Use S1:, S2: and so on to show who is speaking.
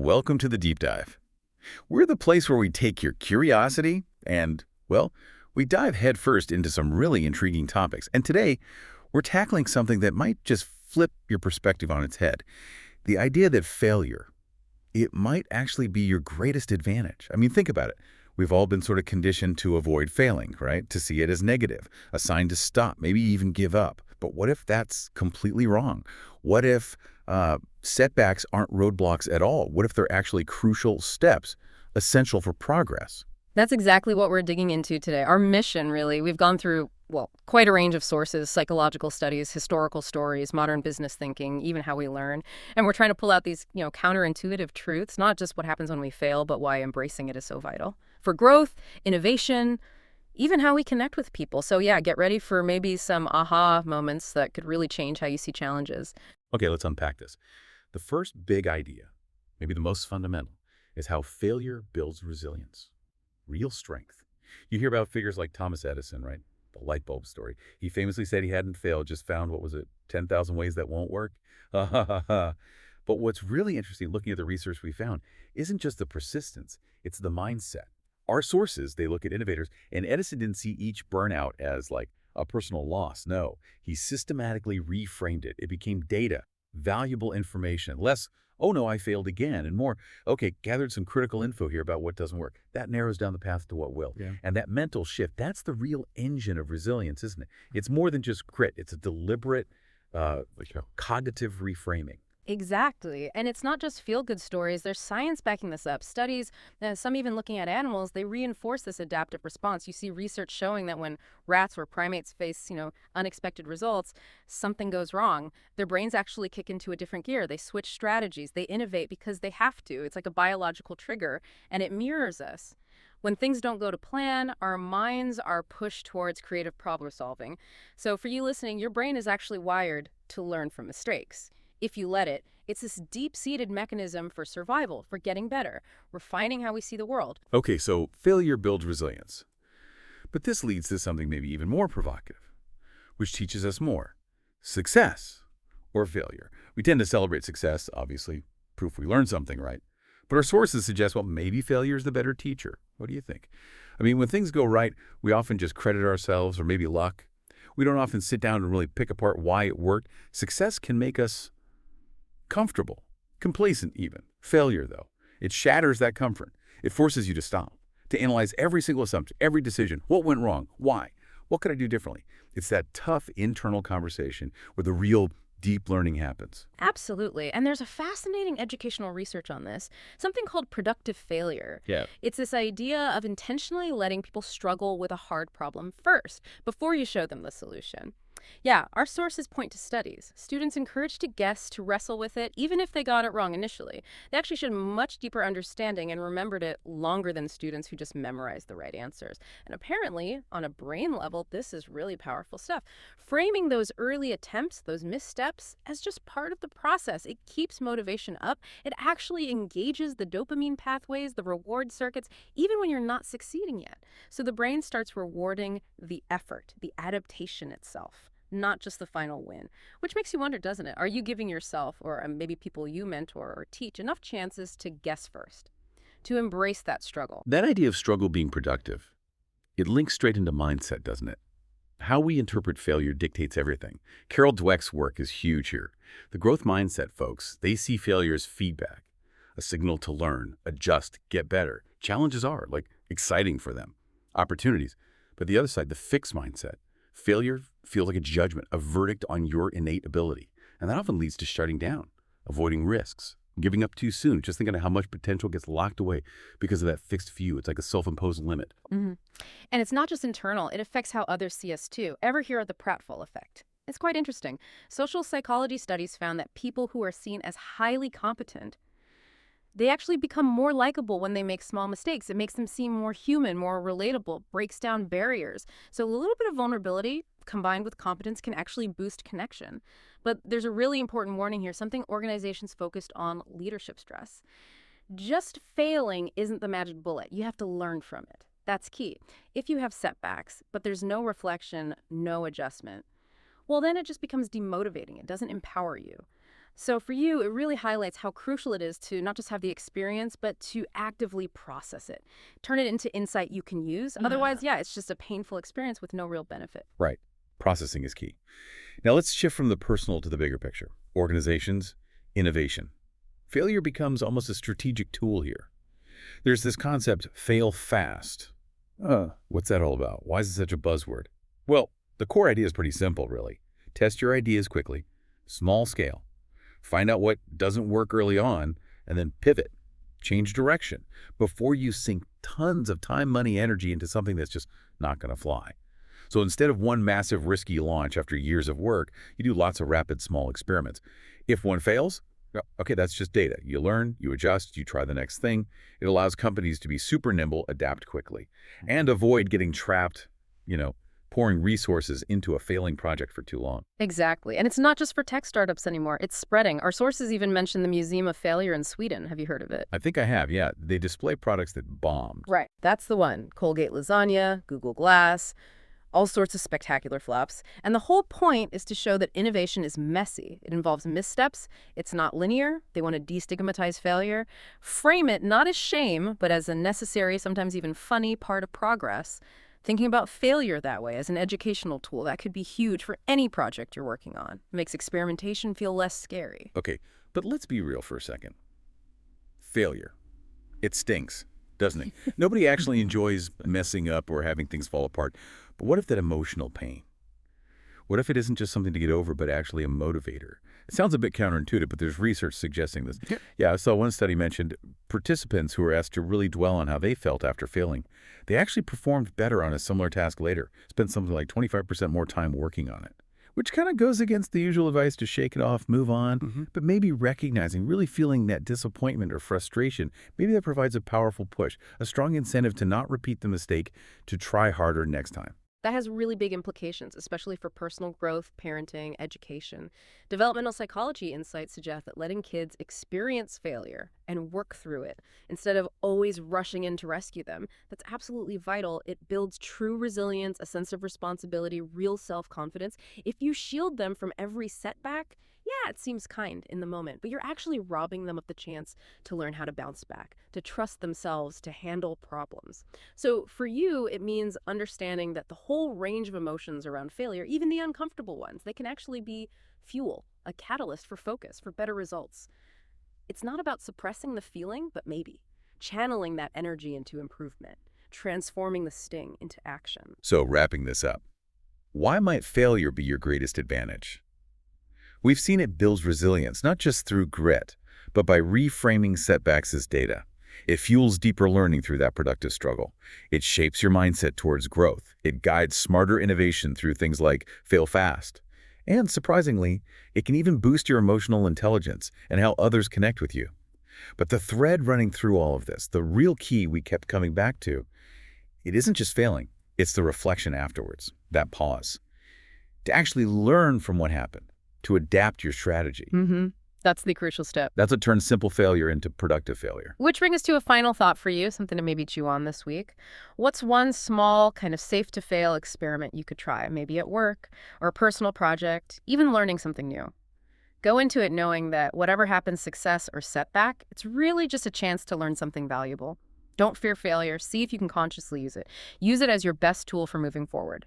S1: Welcome to the Deep Dive. We're the place where we take your curiosity and, well, we dive headfirst into some really intriguing topics. And today, we're tackling something that might just flip your perspective on its head. The idea that failure, it might actually be your greatest advantage. I mean, think about it. We've all been sort of conditioned to avoid failing, right? To see it as negative, a sign to stop, maybe even give up. But what if that's completely wrong? What if setbacks aren't roadblocks at all? What if they're actually crucial steps, essential for progress?
S2: That's exactly what we're digging into today. Our mission, really, we've gone through, well, quite a range of sources, psychological studies, historical stories, modern business thinking, even how we learn. And we're trying to pull out these, counterintuitive truths, not just what happens when we fail, but why embracing it is so vital for growth, innovation, even how we connect with people. So yeah, get ready for maybe some aha moments that could really change how you see challenges.
S1: Okay, let's unpack this. The first big idea, maybe the most fundamental, is how failure builds resilience, real strength. You hear about figures like Thomas Edison, right? The light bulb story. He famously said he hadn't failed, just found, what was it, 10,000 ways that won't work? But what's really interesting, looking at the research we found, isn't just the persistence, it's the mindset. Our sources, they look at innovators, and Edison didn't see each burnout as like a personal loss. No, he systematically reframed it. It became data, valuable information, less, oh no, I failed again, and more, okay, gathered some critical info here about what doesn't work. That narrows down the path to what will.
S3: Yeah.
S1: And that mental shift, that's the real engine of resilience, isn't it? It's more than just grit. It's a deliberate, cognitive reframing.
S2: Exactly. And it's not just feel-good stories. There's science backing this up. Studies, some even looking at animals, they reinforce this adaptive response. You see research showing that when rats or primates face, unexpected results, something goes wrong. Their brains actually kick into a different gear. They switch strategies. They innovate because they have to. It's like a biological trigger, and it mirrors us. When things don't go to plan, our minds are pushed towards creative problem solving. So for you listening, your brain is actually wired to learn from mistakes. If you let it, it's this deep-seated mechanism for survival, for getting better, refining how we see the world.
S1: Okay, so failure builds resilience. But this leads to something maybe even more provocative, which teaches us more. Success or failure. We tend to celebrate success, obviously, proof we learned something, right? But our sources suggest, well, maybe failure is the better teacher. What do you think? I mean, when things go right, we often just credit ourselves or maybe luck. We don't often sit down and really pick apart why it worked. Success can make us comfortable, complacent even. Failure, though, it shatters that comfort. It forces you to stop, to analyze every single assumption, every decision. What went wrong? Why? What could I do differently? It's that tough internal conversation where the real deep learning happens.
S2: Absolutely. And there's a fascinating educational research on this, something called productive failure.
S1: Yeah.
S2: It's this idea of intentionally letting people struggle with a hard problem first, before you show them the solution. Yeah, our sources point to studies. Students encouraged to guess, to wrestle with it, even if they got it wrong initially. They actually showed much deeper understanding and remembered it longer than students who just memorized the right answers. And apparently, on a brain level, this is really powerful stuff. Framing those early attempts, those missteps, as just part of the process, it keeps motivation up. It actually engages the dopamine pathways, the reward circuits, even when you're not succeeding yet. So the brain starts rewarding the effort, the adaptation itself, not just the final win. Which makes you wonder, doesn't it? Are you giving yourself, or maybe people you mentor or teach, enough chances to guess first, to embrace that struggle?
S1: That idea of struggle being productive, it links straight into mindset, doesn't it? How we interpret failure dictates everything. Carol Dweck's work is huge here. The growth mindset folks, they see failure as feedback, a signal to learn, adjust, get better. Challenges are, like, exciting for them, opportunities. But the other side, the fixed mindset, failure feels like a judgment, a verdict on your innate ability. And that often leads to shutting down, avoiding risks, giving up too soon, just thinking of how much potential gets locked away because of that fixed view. It's like a self-imposed limit.
S2: hmm And it's not just internal, it affects how others see us too. Ever hear of the pratfall effect? It's quite interesting. Social psychology studies found that people who are seen as highly competent, they actually become more likable when they make small mistakes. It makes them seem more human, more relatable, breaks down barriers. So a little bit of vulnerability combined with competence can actually boost connection. But there's a really important warning here, something organizations focused on: leadership stress. Just failing isn't the magic bullet. You have to learn from it. That's key. If you have setbacks, but there's no reflection, no adjustment, well, then it just becomes demotivating. It doesn't empower you. So for you, it really highlights how crucial it is to not just have the experience, but to actively process it. Turn it into insight you can use. Otherwise, yeah, it's just a painful experience with no real benefit.
S1: Right. Processing is key. Now let's shift from the personal to the bigger picture. Organizations, innovation. Failure becomes almost a strategic tool here. There's this concept, fail fast. What's that all about? Why is it such a buzzword? Well, the core idea is pretty simple, really. Test your ideas quickly, small scale. Find out what doesn't work early on, and then pivot, change direction, before you sink tons of time, money, energy into something that's just not going to fly. So instead of one massive risky launch after years of work, you do lots of rapid small experiments. If one fails, well, okay, that's just data. You learn, you adjust, you try the next thing. It allows companies to be super nimble, adapt quickly, and avoid getting trapped, pouring resources into a failing project for too long.
S2: Exactly. And it's not just for tech startups anymore. It's spreading. Our sources even mention the Museum of Failure in Sweden. Have you heard of it?
S1: I think I have, yeah. They display products that bombed.
S2: Right. That's the one. Colgate Lasagna, Google Glass, all sorts of spectacular flops. And the whole point is to show that innovation is messy. It involves missteps. It's not linear. They want to destigmatize failure. Frame it not as shame, but as a necessary, sometimes even funny part of progress. Thinking about failure that way as an educational tool, that could be huge for any project you're working on. It makes experimentation feel less scary.
S1: Okay, but let's be real for a second. Failure. It stinks, doesn't it? Nobody actually enjoys messing up or having things fall apart. But what if that emotional pain? What if it isn't just something to get over, but actually a motivator? It sounds a bit counterintuitive, but there's research suggesting this. Yeah, I saw one study mentioned participants who were asked to really dwell on how they felt after failing. They actually performed better on a similar task later, spent something like 25% more time working on it, which kind of goes against the usual advice to shake it off, move on, but maybe recognizing, really feeling that disappointment or frustration, maybe that provides a powerful push, a strong incentive to not repeat the mistake, to try harder next time.
S2: That has really big implications, especially for personal growth, parenting, education. Developmental psychology insights suggest that letting kids experience failure and work through it instead of always rushing in to rescue them, that's absolutely vital. It builds true resilience, a sense of responsibility, real self-confidence. If you shield them from every setback, yeah, it seems kind in the moment, but you're actually robbing them of the chance to learn how to bounce back, to trust themselves, to handle problems. So for you, it means understanding that the whole range of emotions around failure, even the uncomfortable ones, they can actually be fuel, a catalyst for focus, for better results. It's not about suppressing the feeling, but maybe channeling that energy into improvement, transforming the sting into action.
S1: So wrapping this up, why might failure be your greatest advantage? We've seen it builds resilience, not just through grit, but by reframing setbacks as data. It fuels deeper learning through that productive struggle. It shapes your mindset towards growth. It guides smarter innovation through things like fail fast. And surprisingly, it can even boost your emotional intelligence and how others connect with you. But the thread running through all of this, the real key we kept coming back to, it isn't just failing. It's the reflection afterwards, that pause. To actually learn from what happened, to adapt your strategy.
S2: That's the crucial step.
S1: That's what turns simple failure into productive failure.
S2: Which brings us to a final thought for you, something to maybe chew on this week. What's one small, kind of safe-to-fail experiment you could try, maybe at work or a personal project, even learning something new? Go into it knowing that whatever happens, success or setback, it's really just a chance to learn something valuable. Don't fear failure. See if you can consciously use it. Use it as your best tool for moving forward.